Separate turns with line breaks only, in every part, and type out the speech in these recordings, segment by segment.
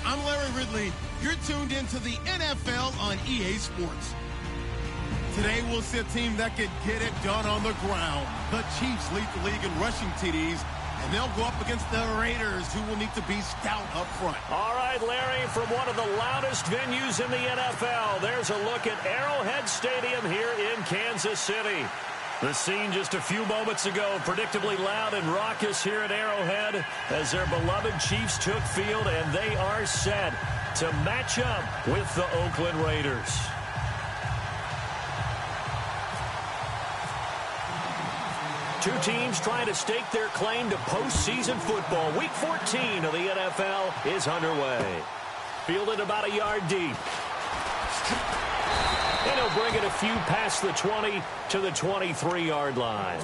I'm Larry Ridley. You're tuned into the NFL on EA Sports. Today we'll see a team that can get it done on the ground. The Chiefs lead the league in rushing TDs, and they'll go up against the Raiders, who will need to be stout up front.
All right, Larry, from one of the loudest venues in the NFL, there's a look at Arrowhead Stadium here in Kansas City. The scene just a few moments ago, predictably loud and raucous here at Arrowhead as their beloved Chiefs took field, and they are set to match up with the Oakland Raiders. Two teams trying to stake their claim to postseason football. Week 14 of the NFL is underway. Fielded about a yard deep. And he'll bring it a few past the 20 to the 23-yard line.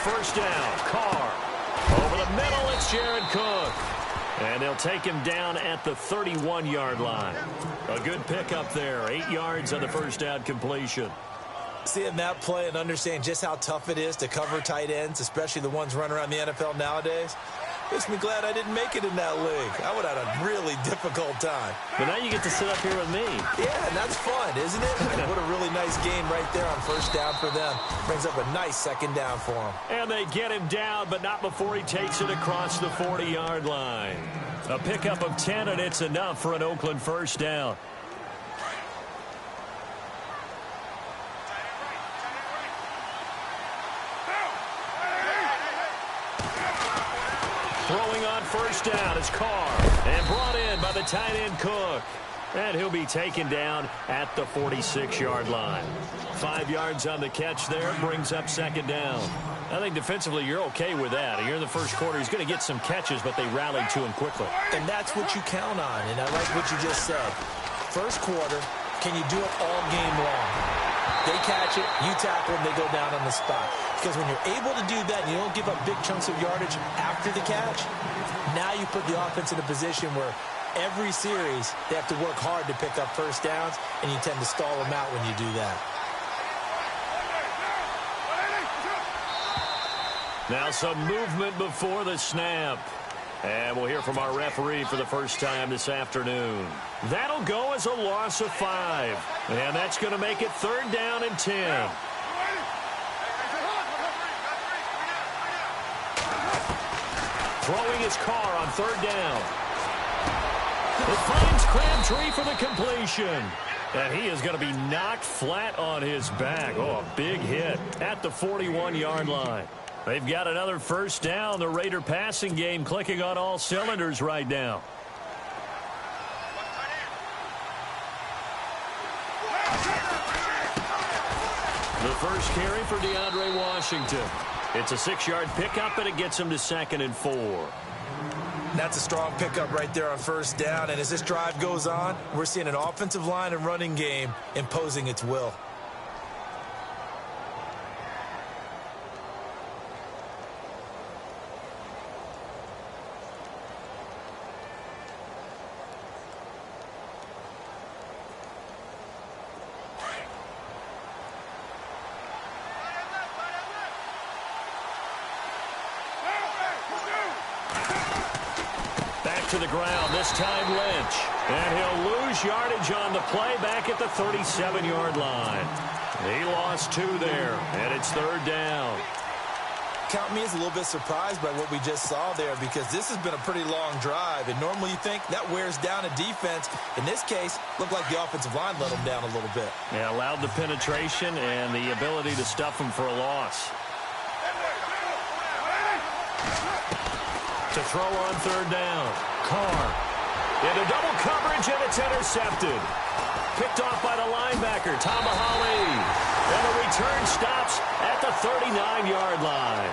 First down, Carr. Over the middle, it's Jared Cook. And they'll take him down at the 31-yard line. A good pickup there, 8 yards on the first down completion.
Seeing that play and understand just how tough it is to cover tight ends, especially the ones running around the NFL nowadays, makes me glad I didn't make it in that league. I would have had a really difficult time.
But now you get to sit up here with me.
Yeah, and that's fun, isn't it? What a really nice game right there on first down for them. Brings up a nice second down for them.
And they get him down, but not before he takes it across the 40-yard line. A pickup of 10, and it's enough for an Oakland first down. Throwing on first down is Carr, and brought in by the tight end Cook. And he'll be taken down at the 46-yard line. 5 yards on the catch there, brings up second down. I think defensively you're okay with that. Here in the first quarter, he's going to get some catches, but they rallied to him quickly.
And that's what you count on, and I like what you just said. First quarter, can you do it all game long? They catch it, you tackle them, they go down on the spot. Because when you're able to do that and you don't give up big chunks of yardage after the catch, now you put the offense in a position where every series they have to work hard to pick up first downs, and you tend to stall them out when you do that.
Now some movement before the snap. And we'll hear from our referee for the first time this afternoon. That'll go as a loss of 5. And that's going to make it third down and 10. Throwing his Carr on third down. It finds Crabtree for the completion. And he is going to be knocked flat on his back. Oh, a big hit at the 41-yard line. They've got another first down. The Raider passing game clicking on all cylinders right now. The first carry for DeAndre Washington. It's a 6-yard pickup, and it gets him to 2nd and 4.
That's a strong pickup right there on first down. And as this drive goes on, we're seeing an offensive line and running game imposing its will.
To the ground, this time Lynch. And he'll lose yardage on the play back at the 37-yard line. He lost 2 there, and it's third down.
Count me as a little bit surprised by what we just saw there, because this has been a pretty long drive, and normally you think that wears down a defense. In this case, looked like the offensive line let them down a little bit.
Yeah, allowed the penetration and the ability to stuff them for a loss. To throw on third down. Carr. Into double coverage, and it's intercepted. Picked off by the linebacker, Tamahali. And the return stops at the 39-yard line.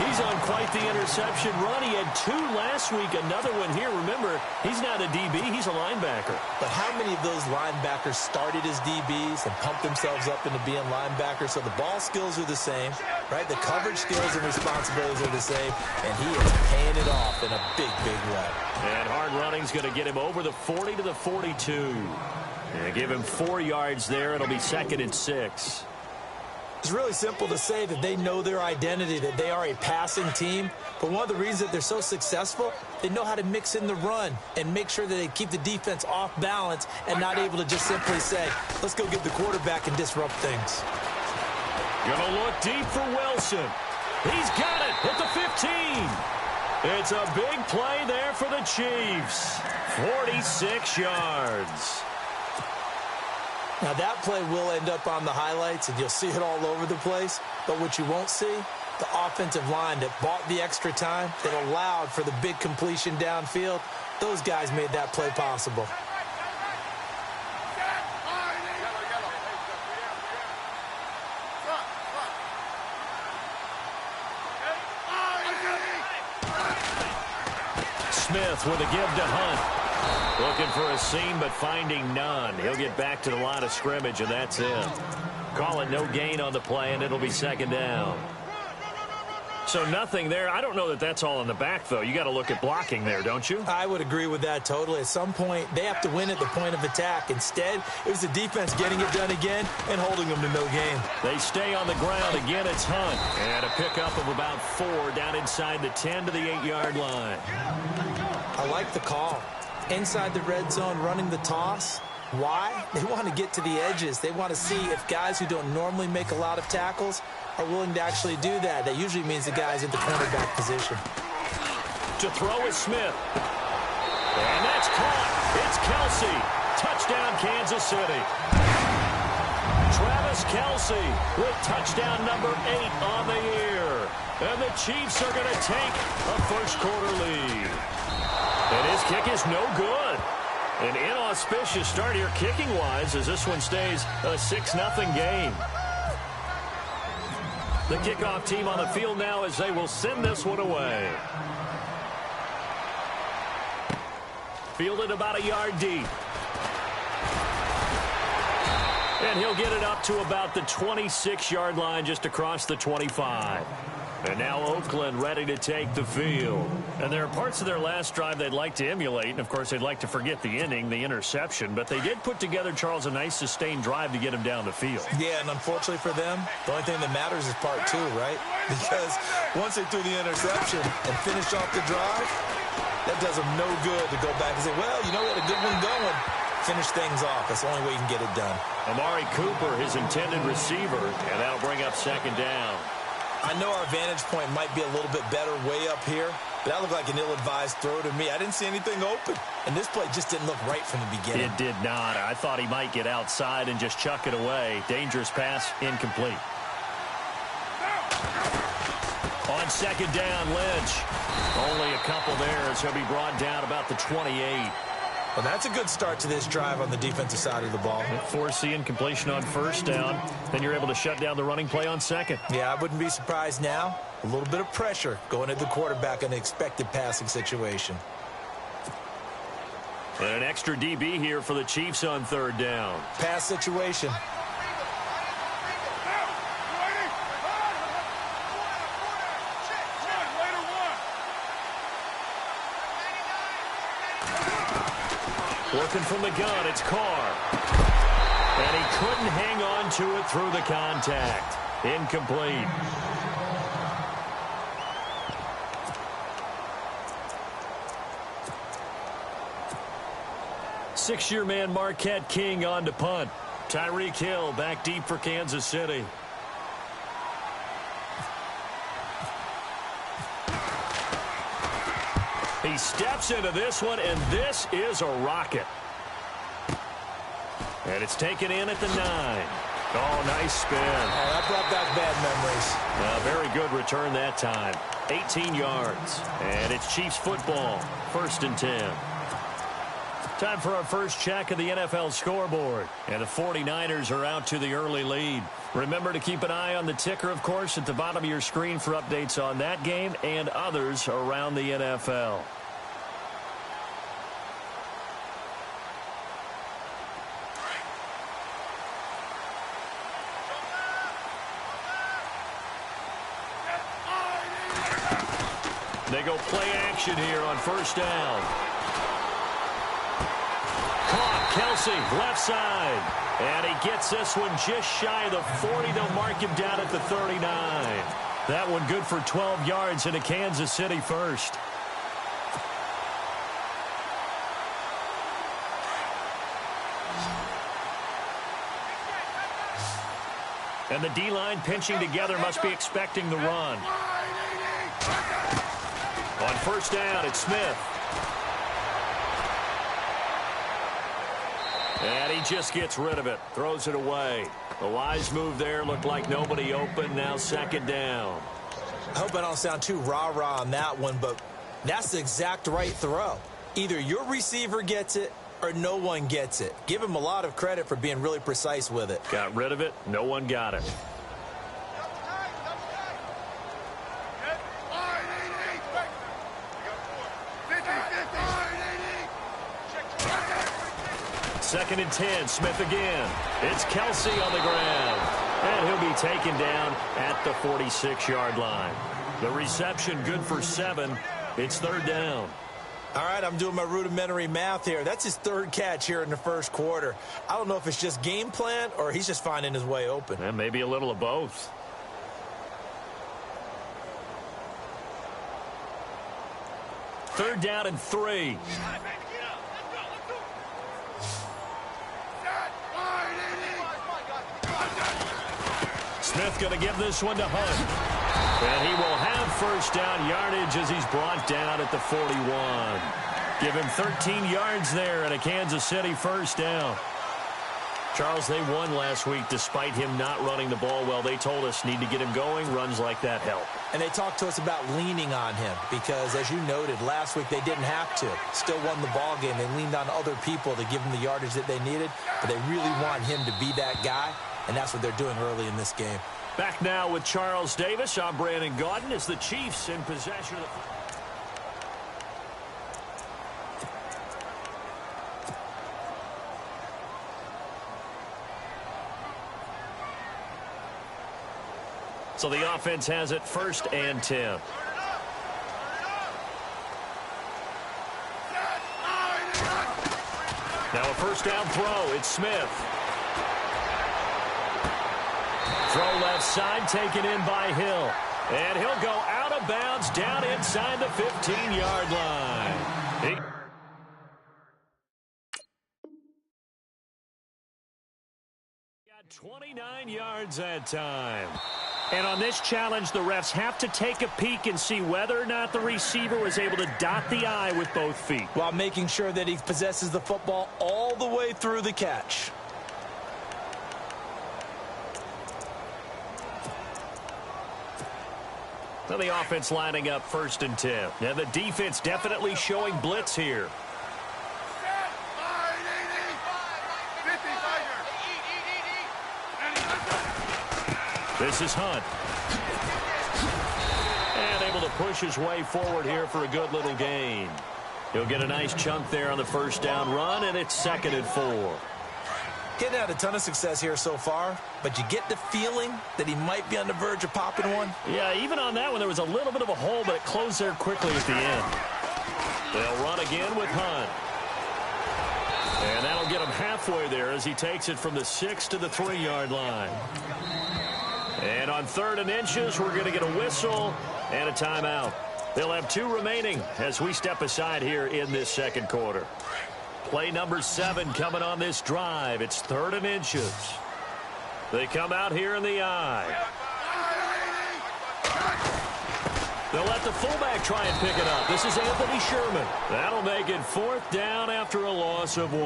He's on quite the interception run. He had 2 last week, another one here. Remember, he's not a DB, he's a linebacker.
But how many of those linebackers started as DBs and pumped themselves up into being linebackers? So the ball skills are the same, right? The coverage skills and responsibilities are the same, and he is paying it off in a big, big way.
And hard running's going to get him over the 40 to the 42. And give him 4 yards there. It'll be 2nd and 6.
It's really simple to say that they know their identity, that they are a passing team. But one of the reasons that they're so successful, they know how to mix in the run and make sure that they keep the defense off balance and not able to just simply say, let's go get the quarterback and disrupt things.
Gonna look deep for Wilson. He's got it at the 15. It's a big play there for the Chiefs. 46 yards.
Now, that play will end up on the highlights, and you'll see it all over the place. But what you won't see, the offensive line that bought the extra time, that allowed for the big completion downfield, those guys made that play possible.
Smith with a give to Hunt. Looking for a seam, but finding none. He'll get back to the line of scrimmage, and that's it. Call it no gain on the play, and it'll be 2nd down. So nothing there. I don't know that that's all in the back, though. You got to look at blocking there, don't you?
I would agree with that totally. At some point, they have to win at the point of attack. Instead, it was the defense getting it done again and holding them to no gain.
They stay on the ground. Again, it's Hunt. And a pickup of about 4 down inside the 10 to the 8-yard line.
I like the call. Inside the red zone, running the toss. Why? They want to get to the edges. They want to see if guys who don't normally make a lot of tackles are willing to actually do that. That usually means the guy's in the cornerback position.
To throw is Smith. And that's caught. It's Kelsey. Touchdown, Kansas City. Travis Kelsey with touchdown number 8 on the year. And the Chiefs are going to take a first-quarter lead. And his kick is no good. An inauspicious start here kicking-wise as this one stays a 6-0 game. The kickoff team on the field now as they will send this one away. Fielded about a yard deep. And he'll get it up to about the 26-yard line just across the 25. And now Oakland ready to take the field. And there are parts of their last drive they'd like to emulate. And, of course, they'd like to forget the inning, the interception. But they did put together, Charles, a nice sustained drive to get him down the field.
Yeah, and unfortunately for them, the only thing that matters is part 2, right? Because once they threw the interception and finished off the drive, that does them no good to go back and say, well, you know, we had a good one going. Finish things off. That's the only way you can get it done.
Amari Cooper, his intended receiver, and that'll bring up 2nd down.
I know our vantage point might be a little bit better way up here, but that looked like an ill-advised throw to me. I didn't see anything open, and this play just didn't look right from the beginning.
It did not. I thought he might get outside and just chuck it away. Dangerous pass, incomplete. On 2nd down, Lynch. Only a couple there as he'll be brought down about the 28.
Well, that's a good start to this drive on the defensive side of the ball.
Force the incompletion on 1st down. Then you're able to shut down the running play on 2nd.
Yeah, I wouldn't be surprised now. A little bit of pressure going at the quarterback in an expected passing situation.
And an extra DB here for the Chiefs on 3rd down.
Pass situation.
Working from the gun, it's Carr. And he couldn't hang on to it through the contact. Incomplete. Six-year man Marquette King on to punt. Tyreek Hill back deep for Kansas City. He steps into this one, and this is a rocket. And it's taken in at the 9. Oh, nice spin.
Oh, that brought back bad memories.
Very good return that time. 18 yards. And it's Chiefs football, 1st and 10. Time for our first check of the NFL scoreboard. And the 49ers are out to the early lead. Remember to keep an eye on the ticker, of course, at the bottom of your screen for updates on that game and others around the NFL. They go play action here on 1st down. Caught, Kelsey, left side. And he gets this one just shy of the 40. They'll mark him down at the 39. That one good for 12 yards into Kansas City 1st. And the D-line pinching together must be expecting the run. On 1st down, it's Smith. And he just gets rid of it, throws it away. The wise move there, looked like nobody open, now 2nd down.
I hope I don't sound too rah-rah on that one, but that's the exact right throw. Either your receiver gets it or no one gets it. Give him a lot of credit for being really precise with it.
Got rid of it, no one got it. Second and 10, Smith again. It's Kelsey on the ground. And he'll be taken down at the 46-yard line. The reception good for 7. It's 3rd down.
All right, I'm doing my rudimentary math here. That's his 3rd catch here in the 1st quarter. I don't know if it's just game plan or he's just finding his way open.
And maybe a little of both. Third down and 3. Smith going to give this one to Hunt. And he will have 1st down yardage as he's brought down at the 41. Give him 13 yards there and a Kansas City 1st down. Charles, they won last week despite him not running the ball well. They told us need to get him going. Runs like that help.
And they talked to us about leaning on him because, as you noted, last week they didn't have to. Still won the ball game. They leaned on other people to give them the yardage that they needed, but they really want him to be that guy, and that's what they're doing early in this game.
Back now with Charles Davis. I'm Brandon Gaudin as the Chiefs in possession of the... So the offense has it 1st and 10. Now a 1st down throw. It's Smith. Throw left side, taken in by Hill. And he'll go out of bounds down inside the 15-yard line. Got 29 yards that time. And on this challenge, the refs have to take a peek and see whether or not the receiver was able to dot the I with both feet.
While making sure that he possesses the football all the way through the catch.
Now the offense lining up 1st and 10. Now the defense definitely showing blitz here. This is Hunt. And able to push his way forward here for a good little gain. He'll get a nice chunk there on the 1st down run, and it's 2nd and 4.
Getting out a ton of success here so far, but you get the feeling that he might be on the verge of popping one.
Yeah, even on that one, there was a little bit of a hole, but it closed there quickly at the end. They'll run again with Hunt. And that'll get him halfway there as he takes it from the 6 to the 3-yard line. And on 3rd and inches, we're going to get a whistle and a timeout. They'll have 2 remaining as we step aside here in this 2nd quarter. Play number 7 coming on this drive. It's 3rd and inches. They come out here in the I. The They'll let the fullback try and pick it up. This is Anthony Sherman. That'll make it 4th down after a loss of 1.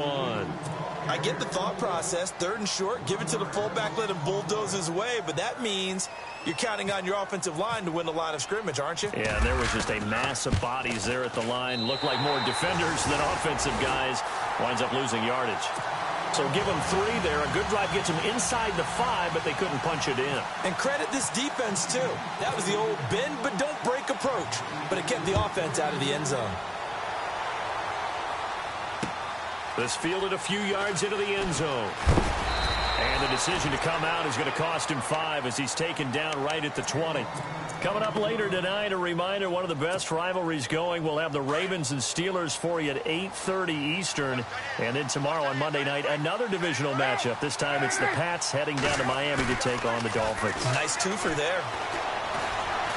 I get the thought process. 3rd and short, give it to the fullback, let him bulldoze his way. But that means you're counting on your offensive line to win the line of scrimmage, aren't you?
Yeah, there was just a mass of bodies there at the line. Looked like more defenders than offensive guys. Winds up losing yardage. So give them 3 there. A good drive gets them inside the 5, but they couldn't punch it in.
And credit this defense, too. That was the old bend but don't break approach. But it kept the offense out of the end zone.
This fielded a few yards into the end zone. And the decision to come out is going to cost him 5 as he's taken down right at the 20. Coming up later tonight, a reminder, one of the best rivalries going. We'll have the Ravens and Steelers for you at 8:30 Eastern. And then tomorrow on Monday night, another divisional matchup. This time it's the Pats heading down to Miami to take on the Dolphins.
Nice twofer there.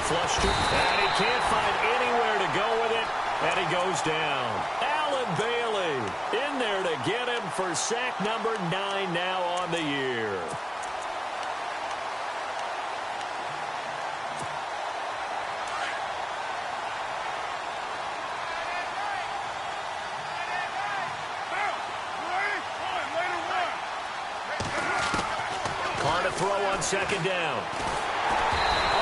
Flushed it, and he can't find anywhere to go with it, and he goes down. Allen Bailey in there to get him for sack number 9 now on the year. On to throw on 2nd down.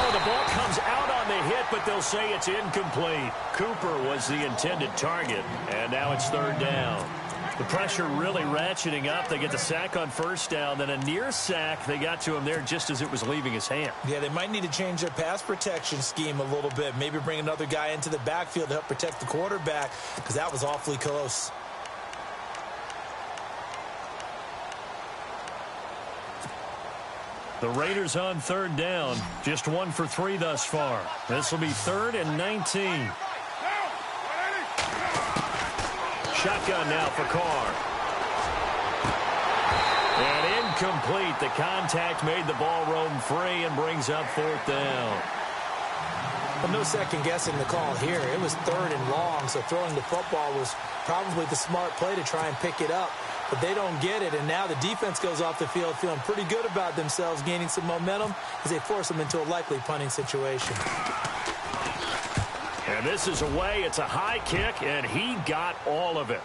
Oh, the ball comes out on the hit, but they'll say it's incomplete. Cooper was the intended target, and now it's 3rd down. The pressure really ratcheting up. They get the sack on 1st down, then a near sack. They got to him there just as it was leaving his hand.
Yeah, they might need to change their pass protection scheme a little bit. Maybe bring another guy into the backfield to help protect the quarterback, because that was awfully close.
The Raiders on 3rd down. Just 1 for 3 thus far. This will be 3rd and 19. Shotgun now for Carr. And incomplete. The contact made the ball roam free and brings up 4th down.
Well, no second guessing the call here. It was 3rd and long, so throwing the football was probably the smart play to try and pick it up. But they don't get it, and now the defense goes off the field feeling pretty good about themselves, gaining some momentum as they force them into a likely punting situation.
And this is away. It's a high kick, and he got all of it.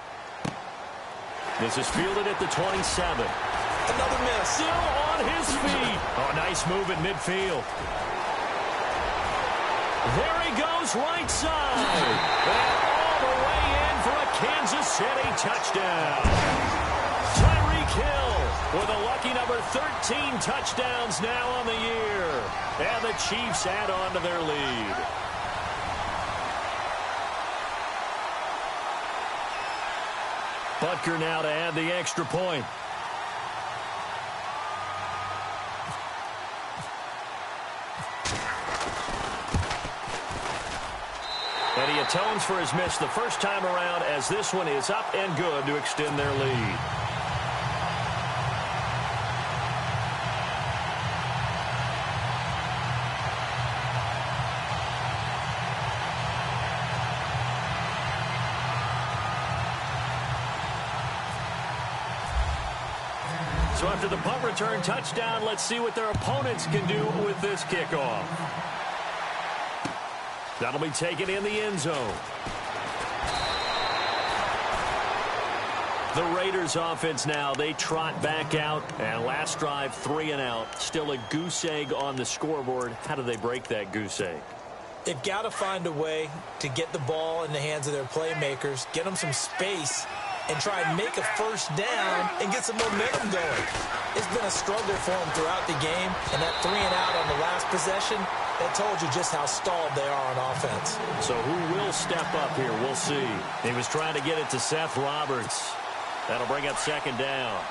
This is fielded at the 27.
Another miss.
Still on his feet. Oh, nice move at midfield. There he goes, right side. And all the way in for a Kansas City touchdown. Hill with a lucky number 13 touchdowns now on the year. And the Chiefs add on to their lead. Butker now to add the extra point. And he atones for his miss the first time around as this one is up and good to extend their lead. So after the punt return touchdown, let's see what their opponents can do with this kickoff. That'll be taken in the end zone. The Raiders offense now, they trot back out. And last drive, 3 and out. Still a goose egg on the scoreboard. How do they break that goose egg?
They've got to find a way to get the ball in the hands of their playmakers, get them some space, and try and make a first down and get some momentum going. It's been a struggle for them throughout the game, and that 3 and out on the last possession, that told you just how stalled they are on offense.
So who will step up here? We'll see. He was trying to get it to Seth Roberts. That'll bring up 2nd down.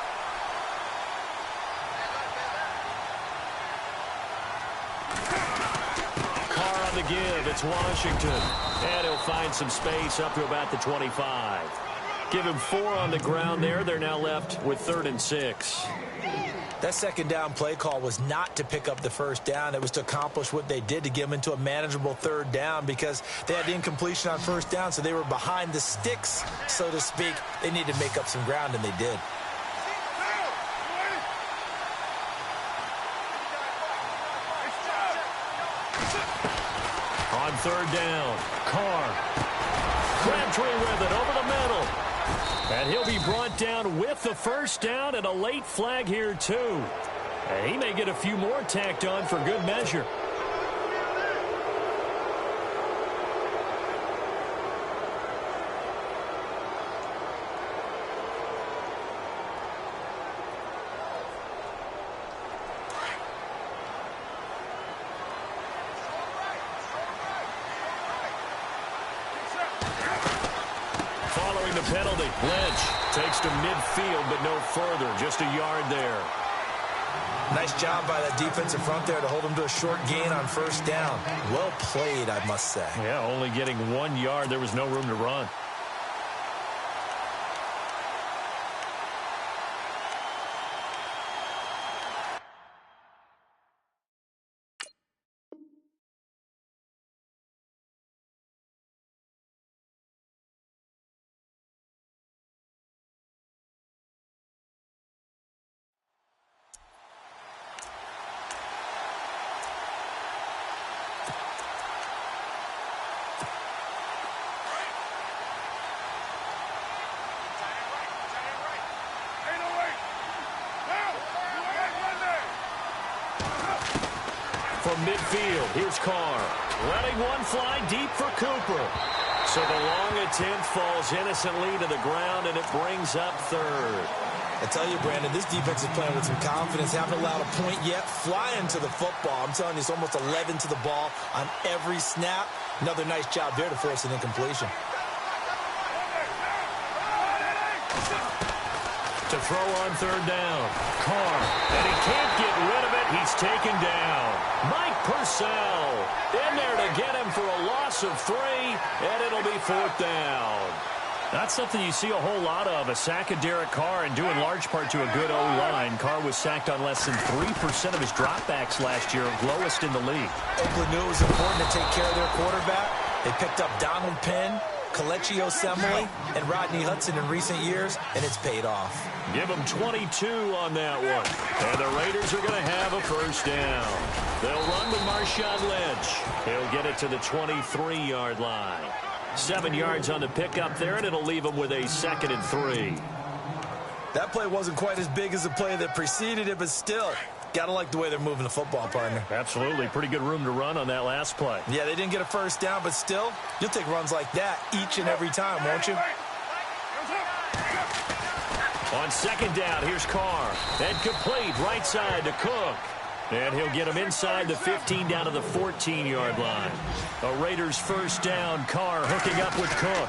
Carr on the give. It's Washington. And he'll find some space up to about the 25. Give him 4 on the ground there. They're now left with 3rd and 6.
That 2nd down play call was not to pick up the first down. It was to accomplish what they did, to get them into a manageable 3rd down, because they had incompletion on 1st down, so they were behind the sticks, so to speak. They needed to make up some ground, and they did. On
third down. Carr. Crabtree with it over the middle. And he'll be brought down with the first down and a late flag here, too. And he may get a few more tacked on for good measure. The penalty. Lynch takes to midfield, but no further. Just a yard there.
Nice job by that defensive front there to hold him to a short gain on first down. Well played, I must say.
Yeah, only getting 1 yard. There was no room to run. From midfield, here's Carr. Letting one fly deep for Cooper. So the long attempt falls innocently to the ground, and it brings up third.
I tell you, Brandon, this defense is playing with some confidence. Haven't allowed a point yet. Flying to the football. I'm telling you, it's almost 11 to the ball on every snap. Another nice job there to force an incompletion.
To throw on third down. Carr. And he can't get rid of it. He's taken down. Mike Purcell in there to get him for a loss of 3, and it'll be fourth down. That's something you see a whole lot of, a sack of Derek Carr, and due in large part to a good O-line. Carr was sacked on less than 3% of his dropbacks last year, lowest in the league.
Oakland knew it was important to take care of their quarterback. They picked up Donald Penn, Kelechi Osemele, and Rodney Hudson in recent years, and it's paid off.
Give them 22 on that one. And the Raiders are going to have a first down. They'll run with Marshawn Lynch. He'll get it to the 23-yard line. 7 yards on the pickup there, and it'll leave them with a 2nd and 3.
That play wasn't quite as big as the play that preceded it, but still, gotta like the way they're moving the football, partner.
Absolutely. Pretty good room to run on that last play.
Yeah, they didn't get a first down, but still, you'll take runs like that each and every time, won't you?
On second down, here's Carr. And complete right side to Cook. And he'll get him inside the 15 down to the 14-yard line. A Raiders first down. Carr hooking up with Cook.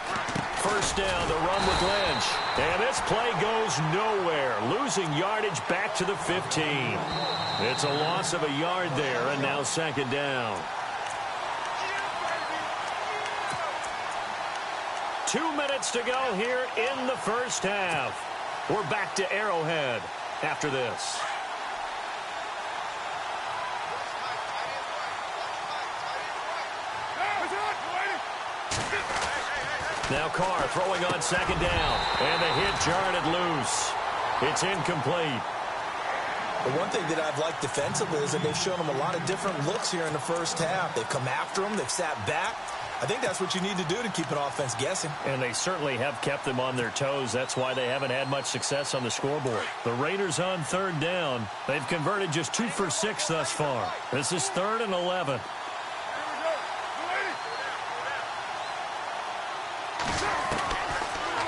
First down, the run with Lynch. And this play goes nowhere. Losing yardage back to the 15. It's a loss of a yard there, and now second down. 2 minutes to go here in the first half. We're back to Arrowhead after this. Now Carr throwing on second down. And the hit jarred it loose. It's incomplete.
The one thing that I've liked defensively is that they've shown them a lot of different looks here in the first half. They've come after them. They've sat back. I think that's what you need to do to keep an offense guessing.
And they certainly have kept them on their toes. That's why they haven't had much success on the scoreboard. The Raiders on third down. They've converted just 2 for 6 thus far. This is 3rd and 11.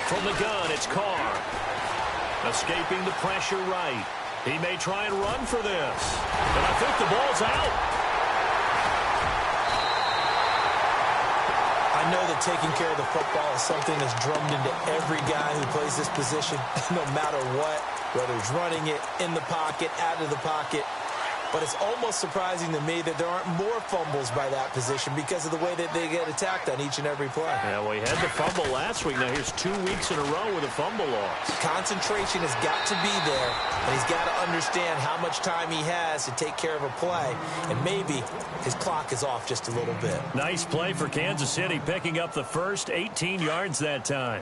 From the gun, it's Carr. Escaping the pressure right. He may try and run for this. And I think the ball's out.
I know that taking care of the football is something that's drummed into every guy who plays this position, no matter what, whether he's running it, in the pocket, out of the pocket. But it's almost surprising to me that there aren't more fumbles by that position because of the way that they get attacked on each and every play.
Yeah, well, he had the fumble last week. Now here's 2 weeks in a row with a fumble loss.
Concentration has got to be there, and he's got to understand how much time he has to take care of a play, and maybe his clock is off just a little bit.
Nice play for Kansas City, picking up the first 18 yards that time.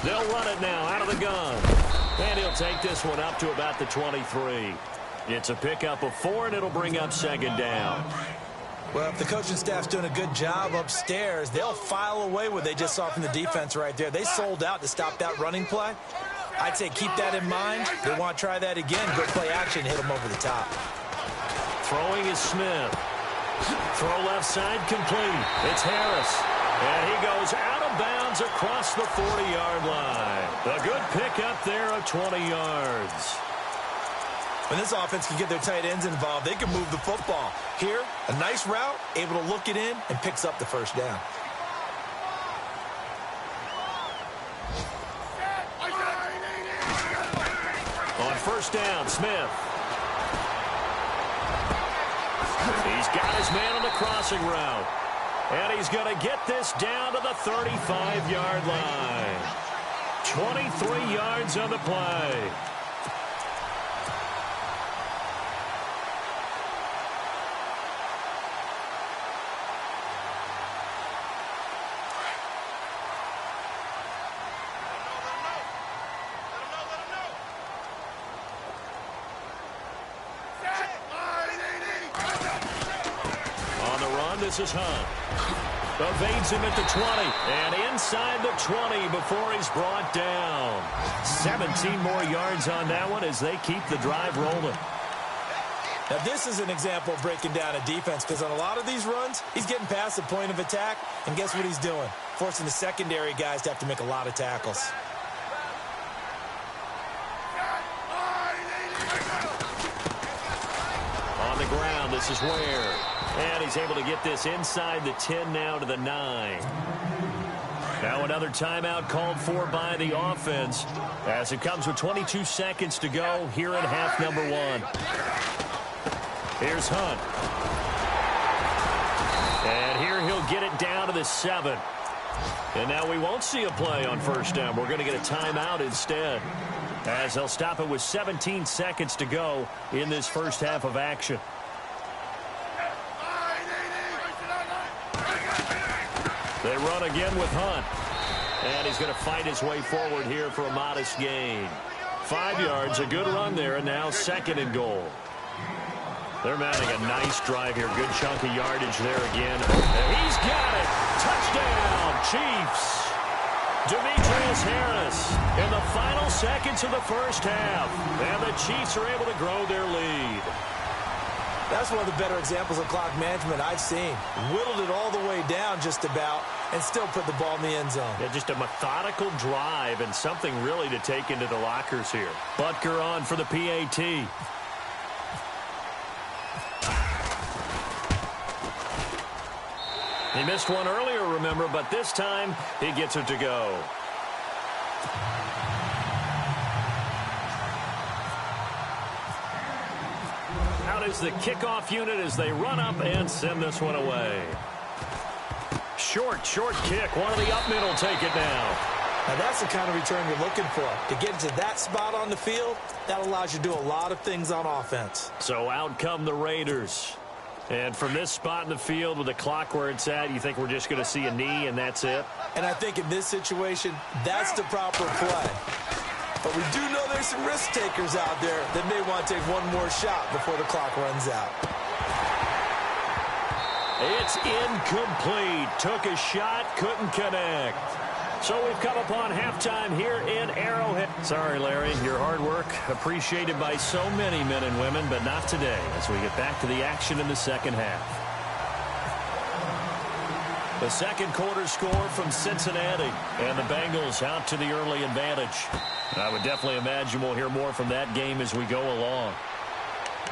They'll run it now out of the gun. And he'll take this one up to about the 23. It's a pickup of 4, and it'll bring up second down.
Well, if the coaching staff's doing a good job upstairs, they'll file away what they just saw from the defense right there. They sold out to stop that running play. I'd say keep that in mind. They want to try that again. Go play action, hit them over the top.
Throwing is Smith. Throw left side complete. It's Harris. And he goes out of bounds across the 40-yard line. A good pickup there of 20 yards.
When this offense can get their tight ends involved, they can move the football. Here, a nice route, able to look it in, and picks up the first down.
On first down, Smith. He's got his man on the crossing route. And he's going to get this down to the 35-yard line. 23 yards on the play. This is Hunt. Evades him at the 20. And inside the 20 before he's brought down. 17 more yards on that one as they keep the drive rolling.
Now, this is an example of breaking down a defense, because on a lot of these runs, he's getting past the point of attack, and guess what he's doing? Forcing the secondary guys to have to make a lot of tackles.
On the ground, this is Ware. And he's able to get this inside the 10 now to the 9. Now another timeout called for by the offense as it comes with 22 seconds to go here in half number 1. Here's Hunt. And here he'll get it down to the 7. And now we won't see a play on first down. We're going to get a timeout instead, as they'll stop it with 17 seconds to go in this first half of action. They run again with Hunt. And he's going to fight his way forward here for a modest gain. 5 yards, a good run there, and now second and goal. They're mounting a nice drive here. Good chunk of yardage there again. And he's got it. Touchdown, Chiefs. Demetrius Harris in the final seconds of the first half. And the Chiefs are able to grow their lead.
That's one of the better examples of clock management I've seen. Whittled it all the way down just about and still put the ball in the end zone.
Yeah, just a methodical drive and something really to take into the lockers here. Butker on for the PAT. He missed one earlier, remember, but this time he gets it to go. Out is the kickoff unit as they run up and send this one away. Short kick. One of the up middle take it now.
Now that's the kind of return you're looking for. To get to that spot on the field, that allows you to do a lot of things on offense.
So out come the Raiders. And from this spot in the field with the clock where it's at, you think we're just going to see a knee and that's it?
And I think in this situation, that's the proper play. But we do know there's some risk takers out there that may want to take one more shot before the clock runs out.
It's incomplete. Took a shot, couldn't connect. So we've come upon halftime here in Arrowhead. Sorry, Larry, your hard work appreciated by so many men and women, but not today as we get back to the action in the second half. The second quarter score from Cincinnati, and the Bengals out to the early advantage. I would definitely imagine we'll hear more from that game as we go along.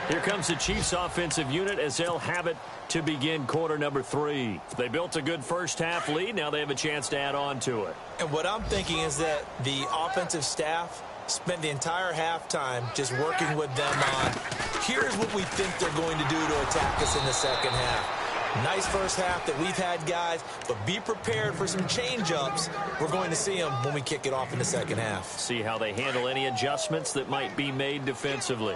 Here comes the Chiefs offensive unit as they'll have it to begin quarter number 3. They built a good first half lead. Now they have a chance to add on to it.
And what I'm thinking is that the offensive staff spent the entire halftime just working with them on, here's what we think they're going to do to attack us in the second half. Nice first half that we've had, guys, but be prepared for some change-ups. We're going to see them when we kick it off in the second half.
See how they handle any adjustments that might be made defensively.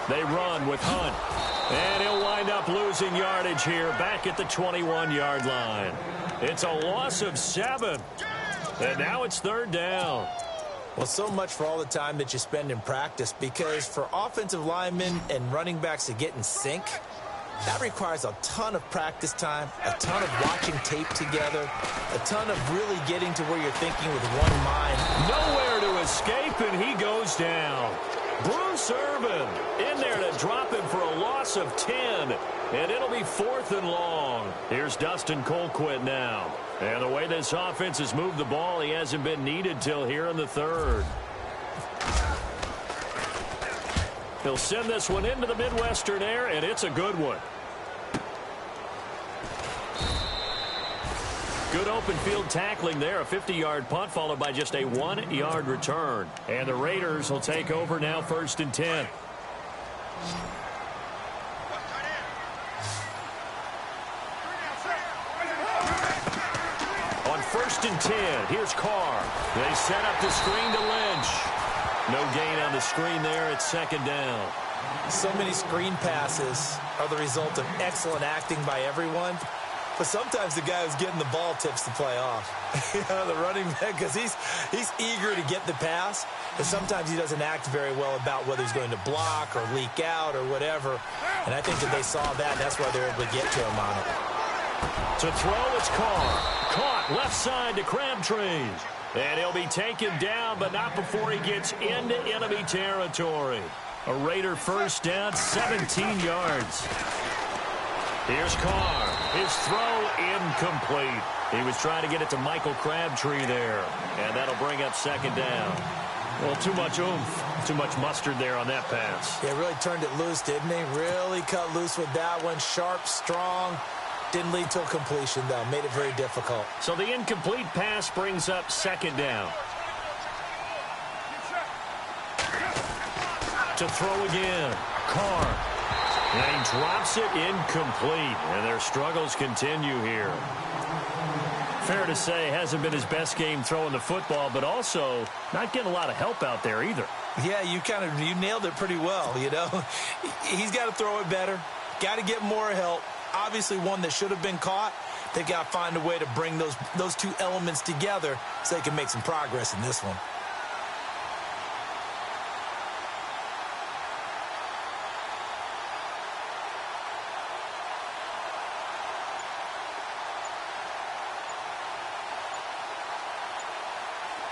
They run with Hunt. And he'll wind up losing yardage here back at the 21-yard line. It's a loss of 7. And now it's 3rd down.
Well, so much for all the time that you spend in practice, because for offensive linemen and running backs to get in sync, that requires a ton of practice time, a ton of watching tape together, a ton of really getting to where you're thinking with one mind.
Nowhere to escape, and he goes down. Bruce Irvin in there to drop him for a loss of 10, and it'll be 4th and long. Here's Dustin Colquitt now. And the way this offense has moved the ball, he hasn't been needed till here in the 3rd. He'll send this one into the Midwestern air, and it's a good one. Good open field tackling there. A 50-yard punt followed by just a 1-yard return. And the Raiders will take over now, 1st and 10. On 1st and 10, here's Carr. They set up the screen to Lynch. No gain on the screen there. It's 2nd down.
So many screen passes are the result of excellent acting by everyone. But sometimes the guy who's getting the ball tips the play off. The running back, because he's eager to get the pass, and sometimes he doesn't act very well about whether he's going to block or leak out or whatever. And I think that they saw that, and that's why they were able to get to him on it.
To throw, it's Carr. Caught left side to Crabtree. And he'll be taken down, but not before he gets into enemy territory. A Raider 1st down, 17 yards. Here's Carr. His throw incomplete. He was trying to get it to Michael Crabtree there. And that'll bring up 2nd down. Well, too much oomph, too much mustard there on that pass.
Yeah, really turned it loose, didn't he? Really cut loose with that one. Sharp, strong. Didn't lead to a completion, though. Made it very difficult.
So the incomplete pass brings up 2nd down. To throw again. Carr. And he drops it incomplete. And their struggles continue here. Fair to say, hasn't been his best game throwing the football, but also not getting a lot of help out there either.
Yeah, you nailed it pretty well, you know. He's got to throw it better. Got to get more help. Obviously one that should have been caught. They've got to find a way to bring those two elements together so they can make some progress in this one.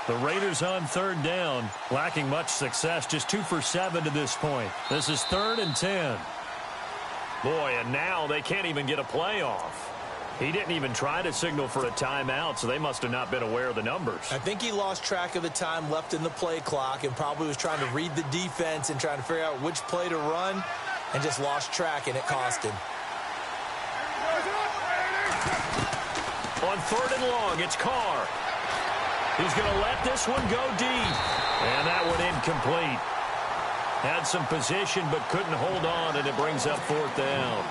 The Raiders on 3rd down, lacking much success, just 2 for 7 to this point. This is 3rd and 10. Boy, and now they can't even get a play off. He didn't even try to signal for a timeout, so they must have not been aware of the numbers.
I think he lost track of the time left in the play clock and probably was trying to read the defense and trying to figure out which play to run and just lost track, and it cost him.
On 3rd and long, it's Carr. He's going to let this one go deep. And that one incomplete. Had some position but couldn't hold on, and it brings up 4th down.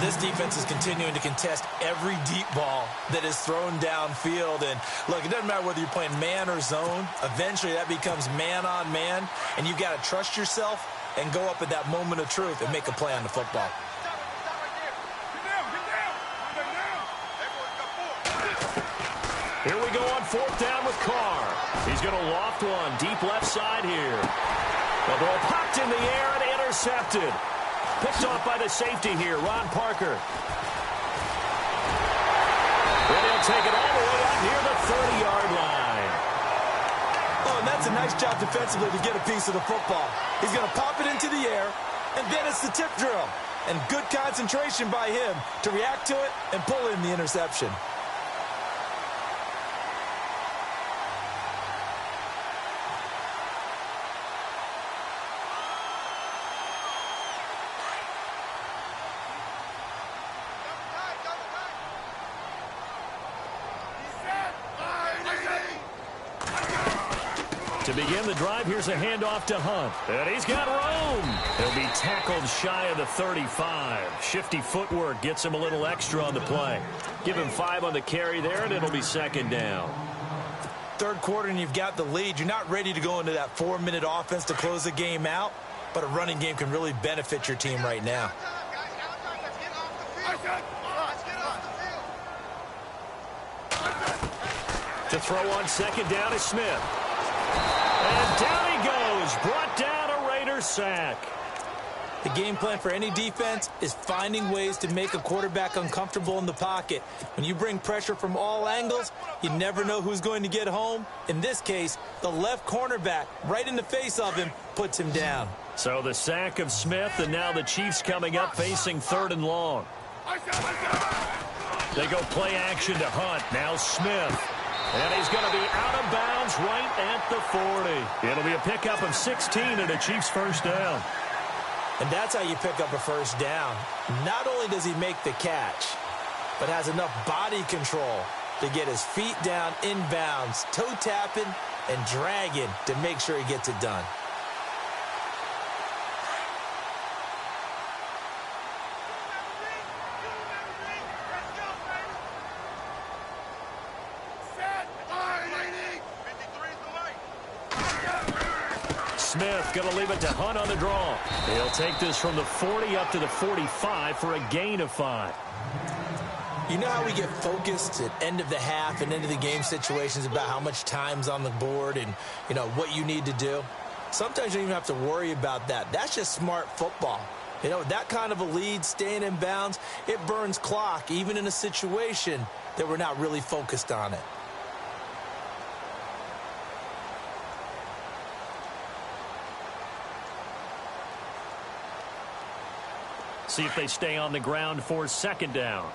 This defense is continuing to contest every deep ball that is thrown downfield. And, look, it doesn't matter whether you're playing man or zone. Eventually that becomes man on man, and you've got to trust yourself and go up at that moment of truth and make a play on the football.
Here we go on 4th down with Carr. He's going to loft one deep left side here. The ball popped in the air and intercepted. Picked off by the safety here, Ron Parker. And he'll take it all the way out near the 30-yard line.
Oh, and that's a nice job defensively to get a piece of the football. He's going to pop it into the air, and then it's the tip drill. And good concentration by him to react to it and pull in the interception.
To begin the drive, here's a handoff to Hunt. And he's got room. He'll be tackled shy of the 35. Shifty footwork gets him a little extra on the play. Give him 5 on the carry there, and it'll be 2nd down.
3rd quarter, and you've got the lead. You're not ready to go into that 4-minute offense to close the game out. but a running game can really benefit your team right now.
To throw on second down is Smith. And down he goes. Brought down a Raiders sack.
The game plan for any defense is finding ways to make a quarterback uncomfortable in the pocket. When you bring pressure from all angles, you never know who's going to get home. In this case, the left cornerback, right in the face of him, puts him down.
So the sack of Smith, and now the Chiefs coming up facing 3rd and long. They go play action to Hunt. Now Smith. And he's going to be out of bounds right at the 40. It'll be a pickup of 16 and a Chiefs first down.
And that's how you pick up a first down. Not only does he make the catch, but has enough body control to get his feet down inbounds, toe tapping and dragging to make sure he gets it done.
Smith going to leave it to Hunt on the draw. He'll take this from the 40 up to the 45 for a gain of 5.
You know how we get focused at end of the half and end of the game situations about how much time's on the board and, you know, what you need to do? Sometimes you don't even have to worry about that. That's just smart football. You know, that kind of a lead, staying in bounds, it burns clock, even in a situation that we're not really focused on it.
See if they stay on the ground for 2nd down.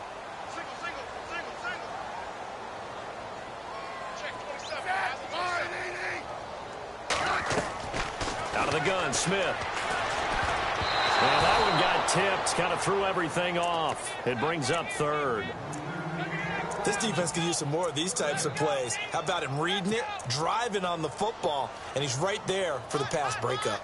Out of the gun, Smith. And that one got tipped, kind of threw everything off. It brings up 3rd.
This defense could use some more of these types of plays. How about him reading it, driving on the football, and he's right there for the pass breakup.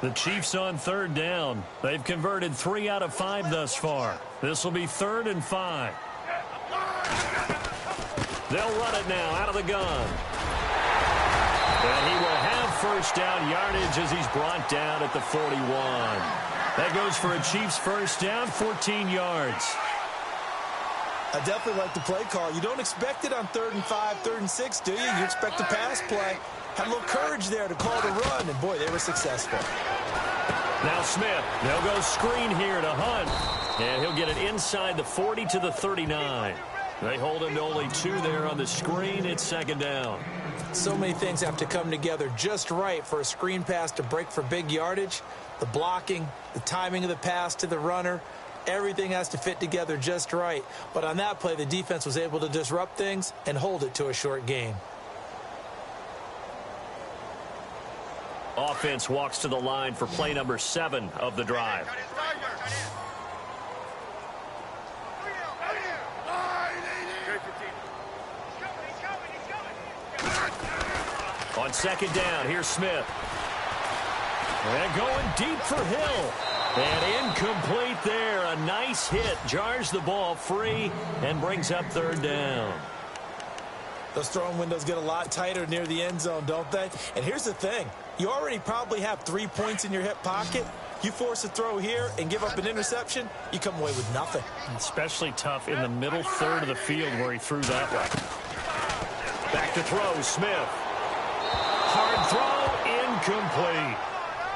The Chiefs on 3rd down. They've converted 3 out of 5 thus far. This will be 3rd and 5. They'll run it now out of the gun. And he will have first down yardage as he's brought down at the 41. That goes for a Chiefs first down, 14 yards.
I definitely like the play call. You don't expect it on 3rd and 5, 3rd and 6, do you? You expect a pass play. Had a little courage there to call the run, and boy, they were successful.
Now Smith, they'll go screen here to Hunt, and he'll get it inside the 40 to the 39. They hold him to only 2 there on the screen. It's 2nd down.
So many things have to come together just right for a screen pass to break for big yardage. The blocking, the timing of the pass to the runner, everything has to fit together just right. But on that play, the defense was able to disrupt things and hold it to a short game.
Offense walks to the line for play number 7 of the drive. On 2nd down, here's Smith. And going deep for Hill. And incomplete there. A nice hit. Jars the ball free and brings up 3rd down.
Those throwing windows get a lot tighter near the end zone, don't they? And here's the thing. You already probably have 3 points in your hip pocket. You force a throw here and give up an interception, you come away with nothing.
Especially tough in the middle third of the field where he threw that way. Back to throw, Smith. Hard throw, incomplete.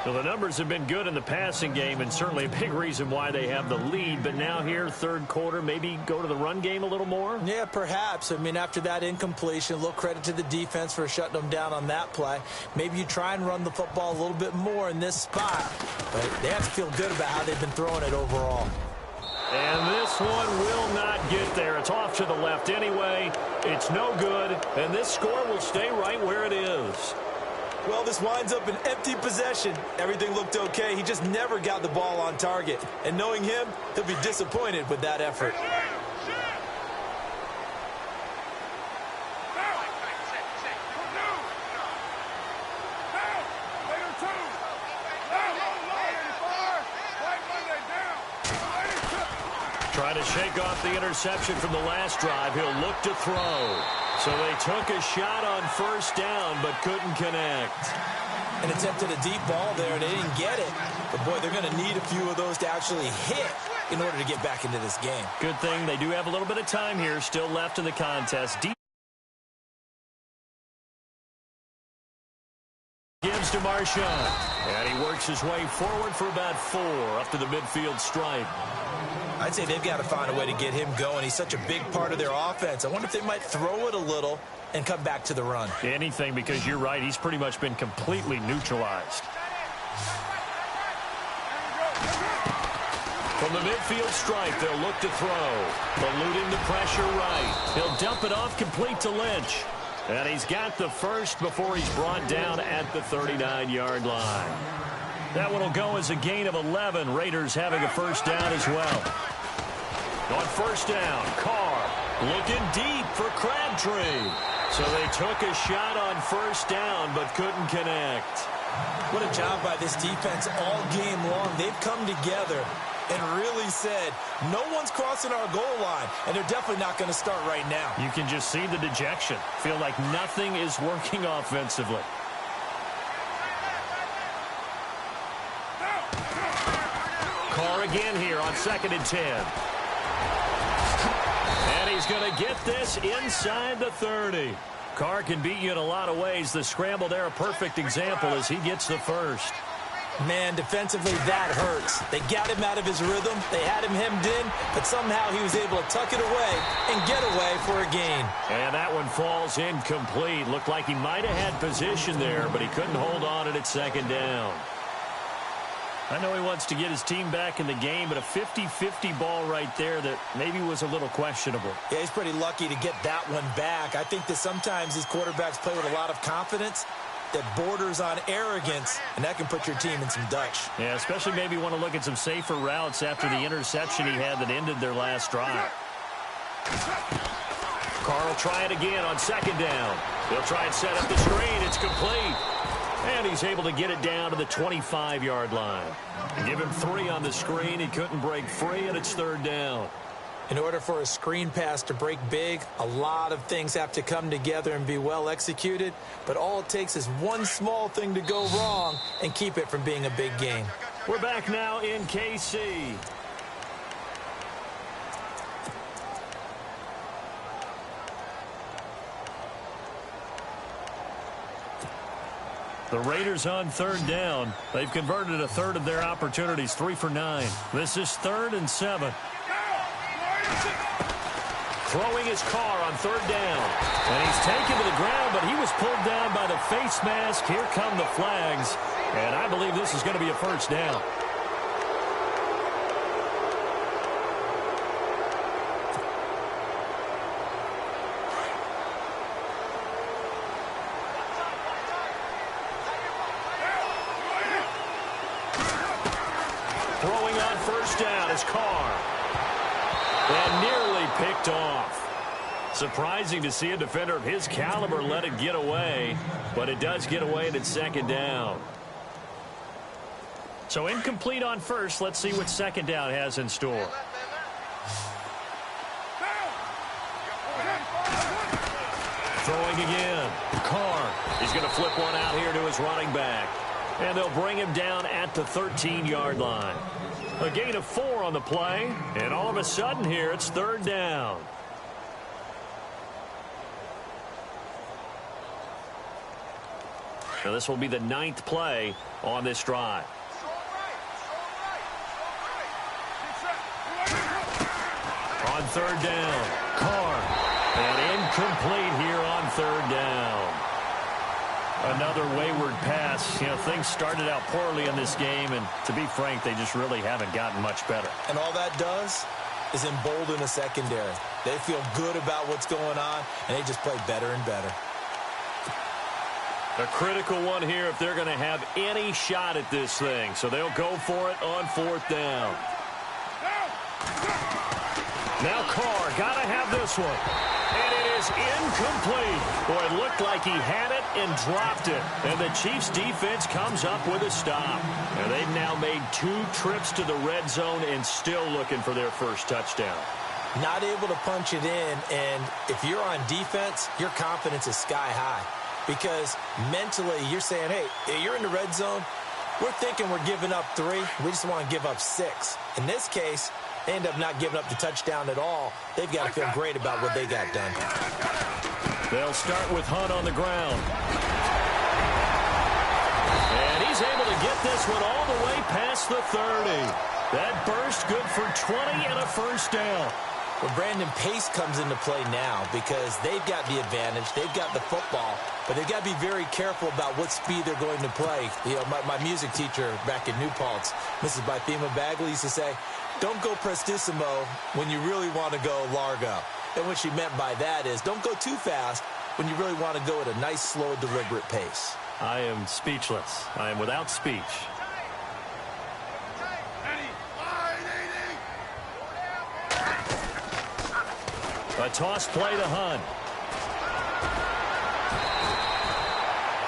So the numbers have been good in the passing game and certainly a big reason why they have the lead. But now here, 3rd quarter, maybe go to the run game a little more?
Yeah, perhaps. I mean, after that incompletion, a little credit to the defense for shutting them down on that play. Maybe you try and run the football a little bit more in this spot. But they have to feel good about how they've been throwing it overall.
And this one will not get there. It's off to the left anyway. It's no good. And this score will stay right where it is.
Well, this winds up an empty possession. Everything looked okay. He just never got the ball on target. And knowing him, he'll be disappointed with that effort.
Trying to shake off the interception from the last drive. He'll look to throw. So they took a shot on first down, but couldn't connect.
And attempted a deep ball there, and they didn't get it. But, boy, they're going to need a few of those to actually hit in order to get back into this game.
Good thing they do have a little bit of time here still left in the contest. Gives to Marshawn. And he works his way forward for about 4 up to the midfield stripe.
I'd say they've got to find a way to get him going. He's such a big part of their offense. I wonder if they might throw it a little and come back to the run.
Anything, because you're right. He's pretty much been completely neutralized. From the midfield stripe, they'll look to throw. Eluding the pressure right. He'll dump it off complete to Lynch. And he's got the first before he's brought down at the 39-yard line. That one will go as a gain of 11. Raiders having a first down as well. On first down, Carr looking deep for Crabtree. So they took a shot on first down but couldn't connect.
What a job by this defense all game long. They've come together and really said, no one's crossing our goal line, and they're definitely not going to start right now.
You can just see the dejection. Feel like nothing is working offensively. Carr again here on 2nd and 10. And he's going to get this inside the 30. Carr can beat you in a lot of ways. The scramble there, a perfect example as he gets the first.
Man, defensively, that hurts. They got him out of his rhythm. They had him hemmed in, but somehow he was able to tuck it away and get away for a gain.
And that one falls incomplete. Looked like he might have had position there, but he couldn't hold on it at 2nd down. I know he wants to get his team back in the game, but a 50-50 ball right there that maybe was a little questionable.
Yeah, he's pretty lucky to get that one back. I think that sometimes these quarterbacks play with a lot of confidence that borders on arrogance, and that can put your team in some Dutch.
Yeah, especially maybe want to look at some safer routes after the interception he had that ended their last drive. Carr will try it again on 2nd down. He'll try and set up the screen. It's complete. And he's able to get it down to the 25-yard line. Give him 3 on the screen. He couldn't break free, and it's 3rd down.
In order for a screen pass to break big, a lot of things have to come together and be well executed. But all it takes is one small thing to go wrong and keep it from being a big game.
We're back now in KC. The Raiders on 3rd down. They've converted a third of their opportunities, 3 for 9. This is 3rd and 7. Throwing his Carr on 3rd down. And he's taken to the ground, but he was pulled down by the face mask. Here come the flags. And I believe this is going to be a first down. Throwing on first down is Carr. And nearly picked off. Surprising to see a defender of his caliber let it get away, but it does get away and it's 2nd down. So incomplete on first. Let's see what 2nd down has in store. Throwing again. Carr. He's going to flip one out here to his running back. And they'll bring him down at the 13-yard line. A gain of 4 on the play, and all of a sudden here it's 3rd down. Now this will be the 9th play on this drive. On 3rd down, Carr, and incomplete here on 3rd down. Another wayward pass. You know, things started out poorly in this game, and to be frank, they just really haven't gotten much better.
And all that does is embolden the secondary. They feel good about what's going on, and they just play better and better.
A critical one here if they're going to have any shot at this thing. So they'll go for it on 4th down. Now Carr, got to have this one. And it is incomplete. Boy, it looked like he had it and dropped it. And the Chiefs defense comes up with a stop. And they've now made 2 trips to the red zone and still looking for their first touchdown.
Not able to punch it in, and if you're on defense, your confidence is sky high. Because mentally, you're saying, hey, you're in the red zone. We're thinking we're giving up 3. We just want to give up 6. In this case, they end up not giving up the touchdown at all. They've got to feel great about what they got done.
They'll start with Hunt on the ground. And he's able to get this one all the way past the 30. That burst good for 20 and a first down.
Well, Brandon, pace comes into play now because they've got the advantage. They've got the football, but they've got to be very careful about what speed they're going to play. You know, my music teacher back in New Paltz, Mrs. Bythema Bagley, used to say, don't go prestissimo when you really want to go largo. And what she meant by that is don't go too fast when you really want to go at a nice, slow, deliberate pace.
I am speechless. I am without speech. A toss play to Hunt.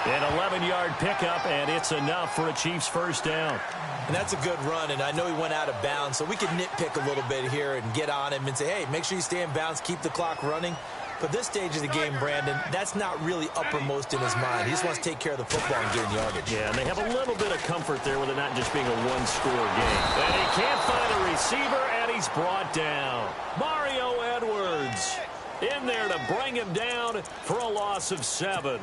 An 11-yard pickup, and it's enough for a Chiefs first down.
And that's a good run, and I know he went out of bounds, so we can nitpick a little bit here and get on him and say, hey, make sure you stay in bounds, keep the clock running. But this stage of the game, Brandon, that's not really uppermost in his mind. He just wants to take care of the football and gain yardage.
Yeah, and they have a little bit of comfort there with it not just being a one-score game. And he can't find a receiver, and he's brought down. Mario Edwards in there to bring him down for a loss of 7.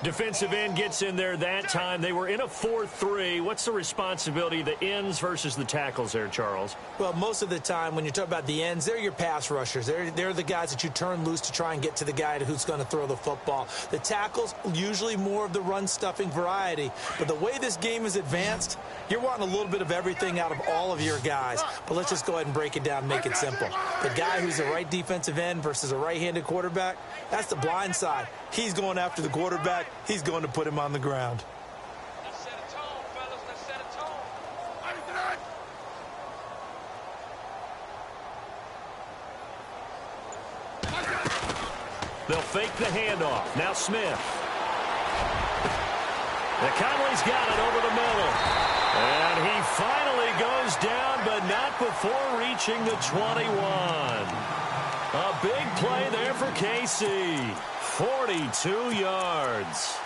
Defensive end gets in there that time. They were in a 4-3. What's the responsibility of the ends versus the tackles there, Charles?
Well, most of the time when you talk about the ends, they're your pass rushers. They're the guys that you turn loose to try and get to the guy who's going to throw the football. The tackles, usually more of the run-stuffing variety. But the way this game is advanced, you're wanting a little bit of everything out of all of your guys. But let's just go ahead and break it down and make it simple. The guy who's the right defensive end versus a right-handed quarterback, that's the blind side. He's going after the quarterback. He's going to put him on the ground.
Let's set a tone, fellas. Let's set a tone.
They'll fake the handoff. Now Smith. The Conley's got it over the middle. And he finally goes down, but not before reaching the 21. A big play there for KC. 42 yards.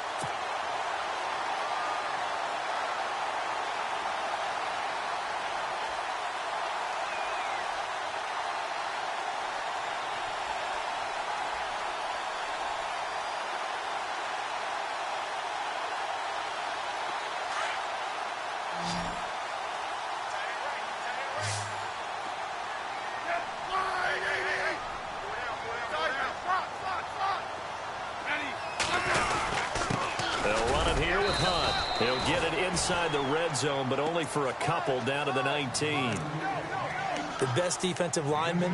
Inside the red zone, but only for a couple down to the 19.
The best defensive linemen,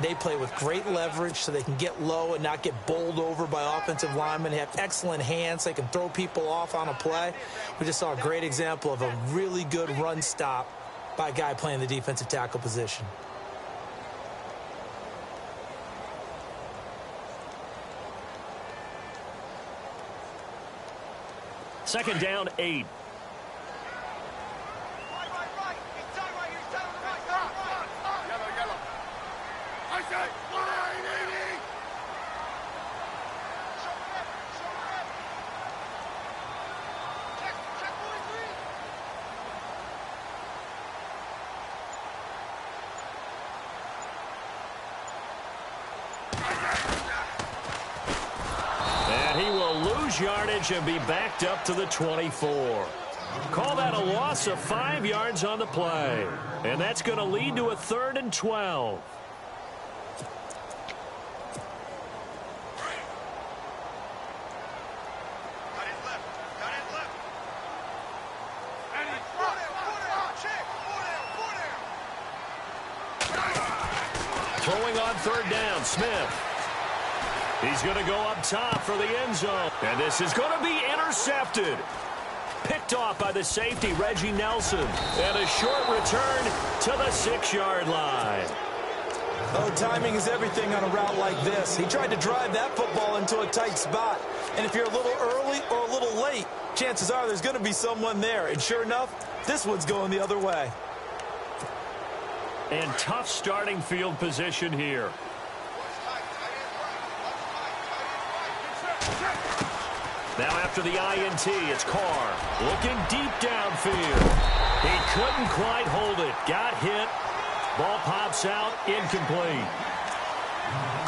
they play with great leverage so they can get low and not get bowled over by offensive linemen. They have excellent hands. They can throw people off on a play. We just saw a great example of a really good run stop by a guy playing the defensive tackle position.
Second down, 8. Yardage and be backed up to the 24. Call that a loss of 5 yards on the play. And that's going to lead to a 3rd and 12. Throwing on 3rd down, Smith. He's going to go up top for the end zone. And this is going to be intercepted. Picked off by the safety, Reggie Nelson. And a short return to the 6-yard line.
Oh, timing is everything on a route like this. He tried to drive that football into a tight spot. And if you're a little early or a little late, chances are there's going to be someone there. And sure enough, this one's going the other way.
And tough starting field position here. Now after the INT, it's Carr looking deep downfield. He couldn't quite hold it. Got hit. Ball pops out, incomplete.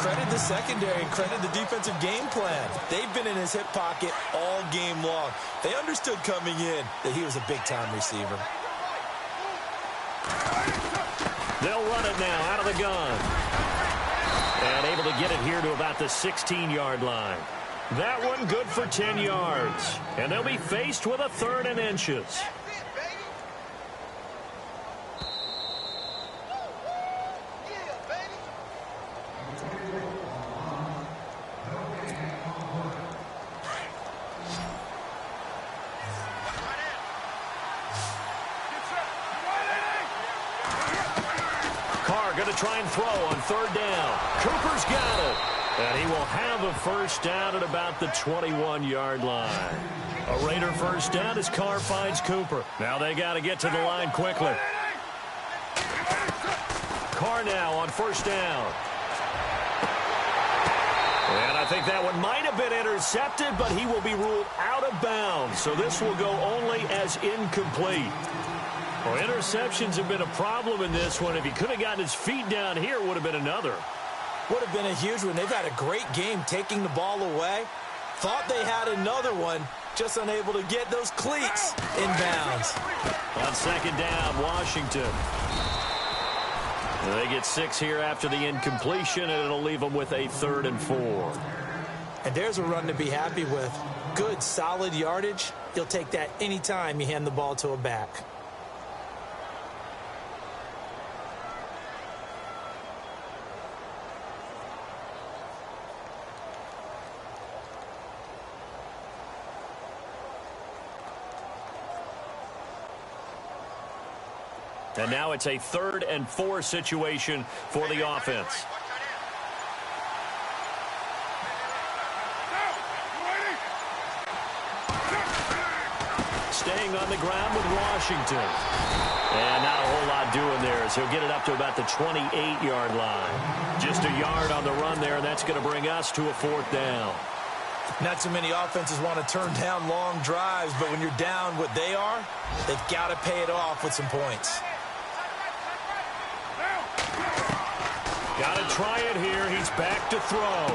Credit the secondary and credit the defensive game plan. They've been in his hip pocket all game long. They understood coming in that he was a big-time receiver.
They'll run it now out of the gun. And able to get it here to about the 16-yard line. That one good for 10 yards. And they'll be faced with a 3rd and inches. Going to try and throw on 3rd down. Cooper's got it. And he will have a first down at about the 21-yard line. A Raider first down as Carr finds Cooper. Now they got to get to the line quickly. Carr now on 1st down. And I think that one might have been intercepted, but he will be ruled out of bounds. So this will go only as incomplete. Well, interceptions have been a problem in this one. If he could have gotten his feet down here, it would have been another.
Would have been a huge one. They've had a great game taking the ball away. Thought they had another one, just unable to get those cleats in bounds.
On 2nd down, Washington. They get 6 here after the incompletion, and it'll leave them with a 3rd and 4.
And there's a run to be happy with. Good, solid yardage. You'll take that anytime you hand the ball to a back.
And now it's a 3rd and 4 situation for the offense. Staying on the ground with Washington. And not a whole lot doing there as he'll get it up to about the 28-yard line. Just a yard on the run there, and that's going to bring us to a 4th down.
Not too many offenses want to turn down long drives, but when you're down what they are, they've got to pay it off with some points.
Got to try it here. He's back to throw.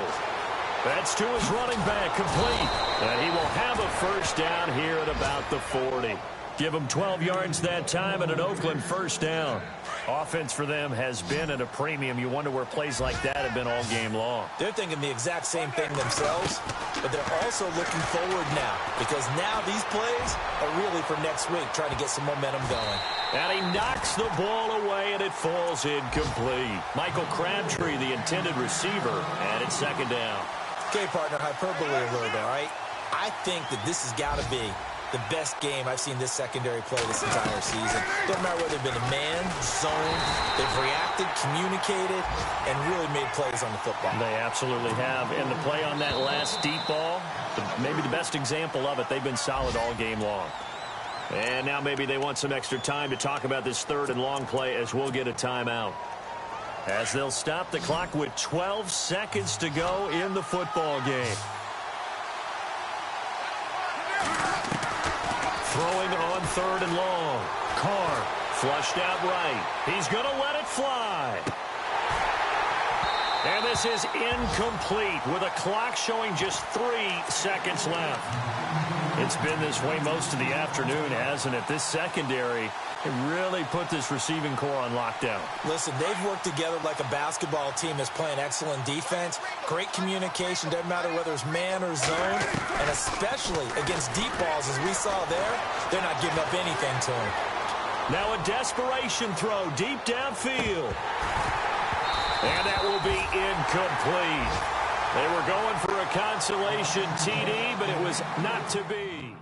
That's to his running back, complete. And he will have a first down here at about the 40. Give him 12 yards that time and an Oakland first down. Offense for them has been at a premium. You wonder where plays like that have been all game long.
They're thinking the exact same thing themselves, but they're also looking forward now because now these plays are really for next week, trying to get some momentum going.
And he knocks the ball away, and it falls incomplete. Michael Crabtree, the intended receiver, and it's 2nd down.
Okay, partner, hyperbole alert, all right? I think that this has got to be the best game I've seen this secondary play this entire season. Doesn't matter whether they've been a man, zone, they've reacted, communicated, and really made plays on the football.
They absolutely have. And the play on that last deep ball, maybe the best example of it, they've been solid all game long. And now maybe they want some extra time to talk about this 3rd and long play as we'll get a timeout. As they'll stop the clock with 12 seconds to go in the football game. Throwing on 3rd and long. Carr flushed out right. He's going to let it fly. And this is incomplete with a clock showing just 3 seconds left. It's been this way most of the afternoon, hasn't it? This secondary really put this receiving core on lockdown.
Listen, they've worked together like a basketball team that's playing excellent defense. Great communication, doesn't matter whether it's man or zone. And especially against deep balls, as we saw there, they're not giving up anything to him.
Now a desperation throw deep downfield. And that will be incomplete. They were going for a consolation TD, but it was not to be.